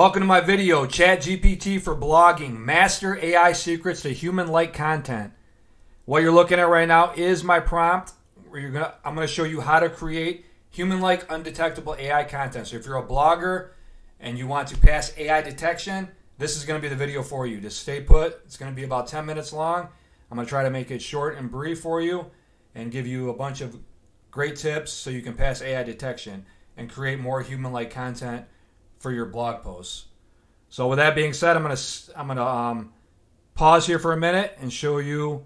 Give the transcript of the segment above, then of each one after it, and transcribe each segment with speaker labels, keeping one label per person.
Speaker 1: Welcome to my video, Chatgpt for blogging, master AI secrets to human-like content. What you're looking at right now is my prompt. I'm going to show you how to create human-like undetectable AI content. So if you're a blogger and you want to pass AI detection, this is going to be the video for you. Just stay put. It's going to be about 10 minutes long. I'm going to try to make it short and brief for you and give you a bunch of great tips so you can pass AI detection and create more human-like content for your blog posts. So with that being said, I'm gonna pause here for a minute and show you.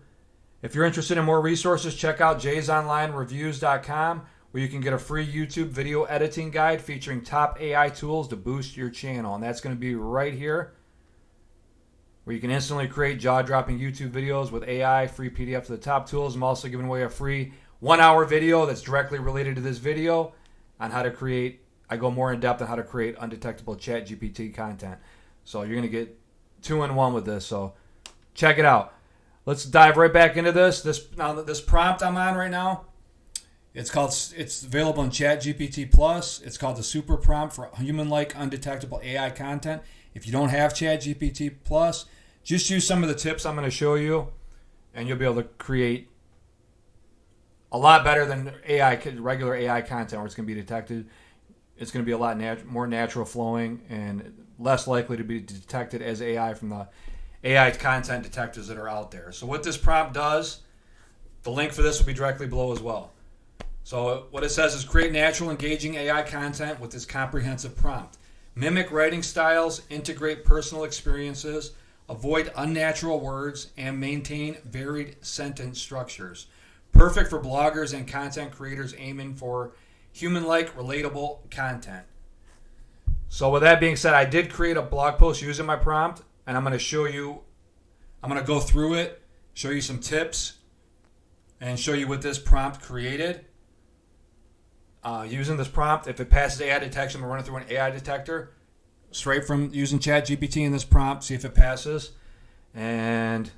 Speaker 1: If you're interested in more resources, check out jaysonlinereviews.com, where you can get a free YouTube video editing guide featuring top AI tools to boost your channel. And that's going to be right here, where you can instantly create jaw-dropping YouTube videos with AI, free PDF to the top tools. I'm also giving away a free 1-hour video that's directly related to this video on how to create. I go more in depth on how to create undetectable Chatgpt content. So you're going to get 2-in-1 with this. So check it out. Let's dive right back into this. This prompt I'm on right now, it's available in Chatgpt Plus. It's called the Super Prompt for Human-like Undetectable AI Content. If you don't have Chatgpt Plus, just use some of the tips I'm going to show you, and you'll be able to create a lot better than regular AI content where it's going to be detected. It's going to be a lot more natural flowing and less likely to be detected as AI from the AI content detectors that are out there. So what this prompt does, the link for this will be directly below as well. So what it says is create natural, engaging AI content with this comprehensive prompt. Mimic writing styles, integrate personal experiences, avoid unnatural words, and maintain varied sentence structures. Perfect for bloggers and content creators aiming for human-like, relatable content. So with that being said, I did create a blog post using my prompt, and I'm going to go through it, show you some tips, and show you what this prompt created. Using this prompt, if it passes AI detection, we'll run it through an AI detector, straight from using Chatgpt in this prompt, see if it passes, and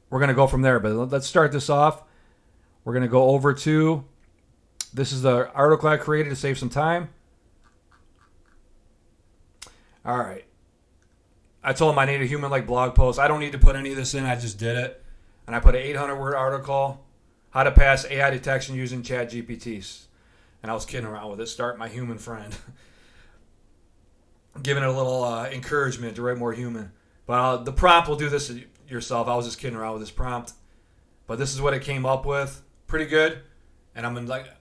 Speaker 1: we're going to go from there. But let's start this off. We're going to go over to, this is the article I created to save some time. All right. I told him I need a human-like blog post. I don't need to put any of this in. I just did it. And I put an 800-word article, how to pass AI detection using Chatgpt. And I was kidding around with it. Start my human friend. Giving it a little encouragement to write more human. But the prompt will do this yourself. I was just kidding around with this prompt. But this is what it came up with. Pretty good. And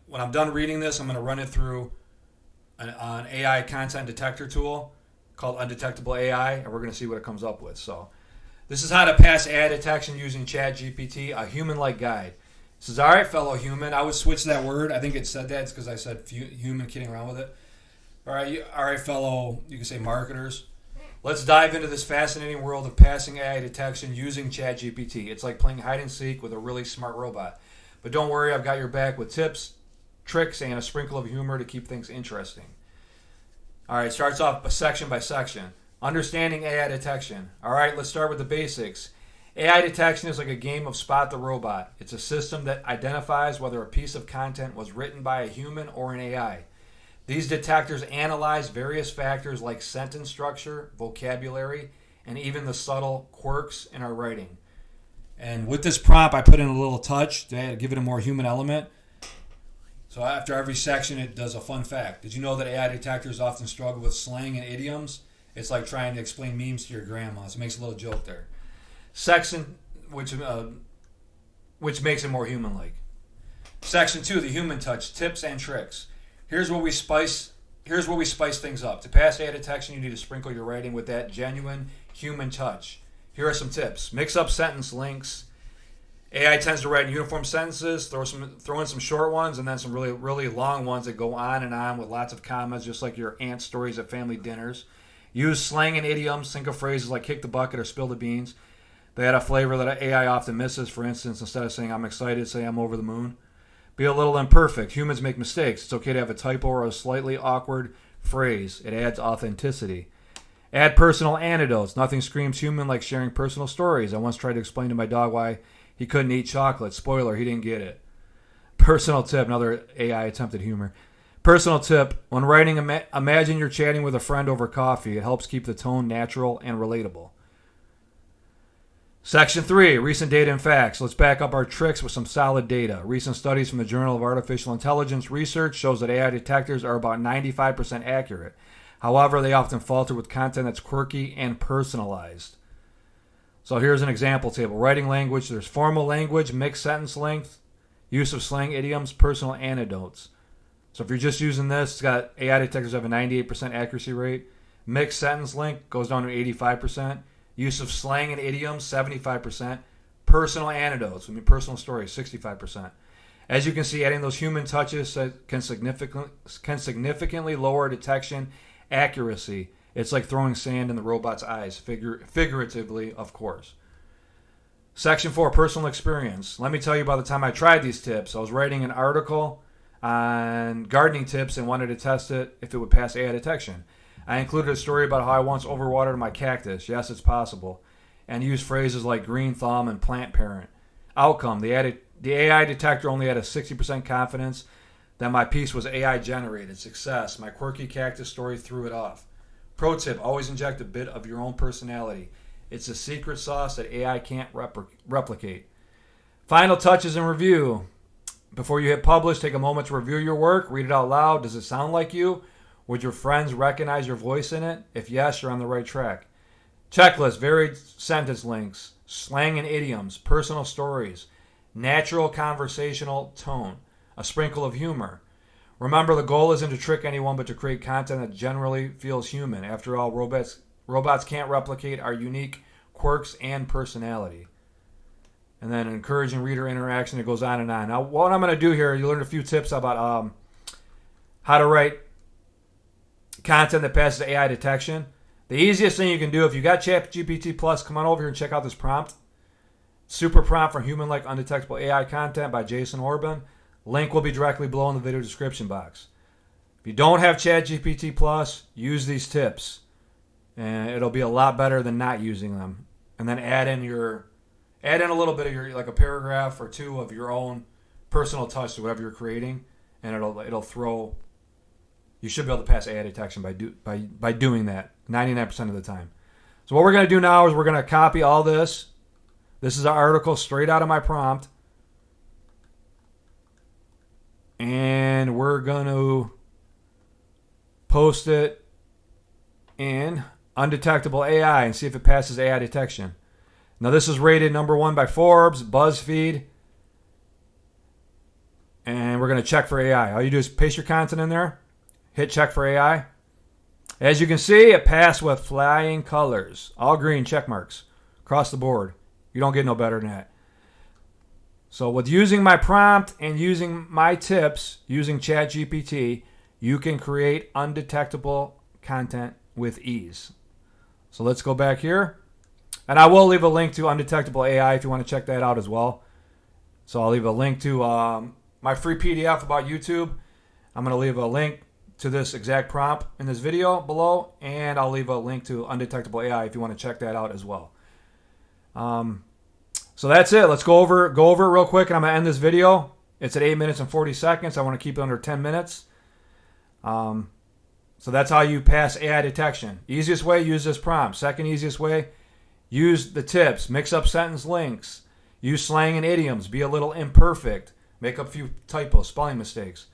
Speaker 1: when I'm done reading this, I'm going to run it through an AI content detector tool called Undetectable AI, and we're going to see what it comes up with. So this is how to pass AI detection using Chatgpt, a human-like guide. It says, all right, fellow human. I would switch that word. I think it said that. It's because I said human, kidding around with it. All right, fellow, you can say marketers. Let's dive into this fascinating world of passing AI detection using Chatgpt. It's like playing hide and seek with a really smart robot. But don't worry, I've got your back with tips, tricks, and a sprinkle of humor to keep things interesting. All right, starts off section by section. Understanding AI detection. All right, let's start with the basics. AI detection is like a game of Spot the Robot. It's a system that identifies whether a piece of content was written by a human or an AI. These detectors analyze various factors like sentence structure, vocabulary, and even the subtle quirks in our writing. And with this prompt, I put in a little touch to give it a more human element. So after every section, it does a fun fact. Did you know that AI detectors often struggle with slang and idioms? It's like trying to explain memes to your grandma. So it makes a little joke there. Section, which makes it more human-like. Section 2, the human touch, tips and tricks. Here's where we spice things up. To pass AI detection, you need to sprinkle your writing with that genuine human touch. Here are some tips. Mix up sentence links. AI tends to write in uniform sentences, throw in some short ones, and then some really, really long ones that go on and on with lots of commas, just like your aunt stories at family dinners. Use slang and idioms. Think of phrases like kick the bucket or spill the beans. They add a flavor that AI often misses. For instance, instead of saying I'm excited, say I'm over the moon. Be a little imperfect. Humans make mistakes. It's okay to have a typo or a slightly awkward phrase. It adds authenticity. Add personal anecdotes. Nothing screams human like sharing personal stories. I once tried to explain to my dog why he couldn't eat chocolate. Spoiler, he didn't get it. Personal tip, another AI attempted humor. Personal tip: when writing, imagine you're chatting with a friend over coffee. It helps keep the tone natural and relatable. Section 3, recent data and facts. Let's back up our tricks with some solid data. Recent studies from the Journal of Artificial Intelligence Research shows that AI detectors are about 95% accurate. However, they often falter with content that's quirky and personalized. So here's an example table. Writing language, there's formal language, mixed sentence length, use of slang idioms, personal anecdotes. So if you're just using this, it's got AI detectors have a 98% accuracy rate. Mixed sentence length goes down to 85%. Use of slang and idioms, 75%. Personal anecdotes, personal stories, 65%. As you can see, adding those human touches can significantly lower detection accuracy. It's like throwing sand in the robot's eyes, figuratively, of course. Section 4, personal experience. Let me tell you about the time I tried these tips. I was writing an article on gardening tips and wanted to test it if it would pass AI detection. I included a story about how I once overwatered my cactus. Yes, it's possible. And used phrases like green thumb and plant parent. Outcome: the AI detector only had a 60% confidence that my piece was AI generated. Success: my quirky cactus story threw it off. Pro tip: always inject a bit of your own personality. It's a secret sauce that AI can't replicate. Final touches and review. Before you hit publish, take a moment to review your work. Read it out loud. Does it sound like you? Would your friends recognize your voice in it? If yes, you're on the right track. Checklist: varied sentence links, slang and idioms, personal stories, natural conversational tone, a sprinkle of humor. Remember, the goal isn't to trick anyone, but to create content that generally feels human. After all, robots can't replicate our unique quirks and personality. And then encouraging reader interaction. It goes on and on. Now, what I'm going to do here, you learned a few tips about how to write content that passes AI detection. The easiest thing you can do, if you got Chatgpt Plus, come on over here and check out this prompt. Super prompt for human-like undetectable AI content by Jason Orban. Link will be directly below in the video description box. If you don't have Chatgpt Plus, use these tips, and it'll be a lot better than not using them. And then add in a little bit of your, like a paragraph or two of your own personal touch to whatever you're creating, and it'll throw. You should be able to pass AI detection by doing that 99% of the time. So what we're going to do now is we're going to copy all this. This is an article straight out of my prompt. And we're going to post it in undetectable AI and see if it passes AI detection. Now this is rated number 1 by Forbes, BuzzFeed. And we're going to check for AI. All you do is paste your content in there. Hit check for AI. As you can see, it passed with flying colors. All green check marks across the board. You don't get no better than that. So with using my prompt and using my tips, using Chatgpt, you can create undetectable content with ease. So let's go back here. And I will leave a link to Undetectable AI if you want to check that out as well. So I'll leave a link to my free PDF about YouTube. I'm going to leave a link to this exact prompt in this video below, and I'll leave a link to Undetectable AI if you want to check that out as well. So that's it. Let's go over it real quick, and I'm going to end this video. It's at 8 minutes and 40 seconds. I want to keep it under 10 minutes. So that's how you pass AI detection. Easiest way, use this prompt. Second easiest way, use the tips. Mix up sentence links. Use slang and idioms. Be a little imperfect. Make up a few typos, spelling mistakes.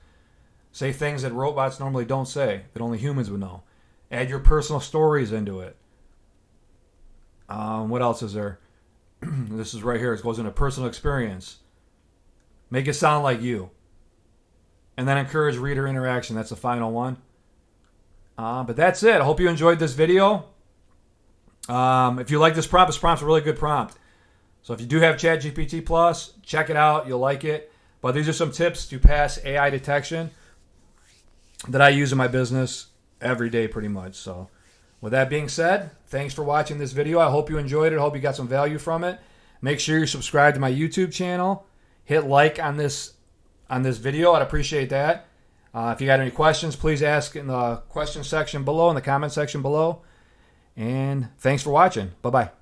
Speaker 1: Say things that robots normally don't say, that only humans would know. Add your personal stories into it. What else is there? This is right here. It goes into personal experience. Make it sound like you. And then encourage reader interaction. That's the final one. But that's it. I hope you enjoyed this video. If you like this prompt's a really good prompt. So if you do have Chatgpt Plus, check it out. You'll like it. But these are some tips to pass AI detection that I use in my business every day pretty much. So with that being said, thanks for watching this video. I hope you enjoyed it. I hope you got some value from it. Make sure you subscribe to my YouTube channel. Hit like on this video. I'd appreciate that. If you got any questions, please ask in the question section below, in the comment section below. And thanks for watching. Bye-bye.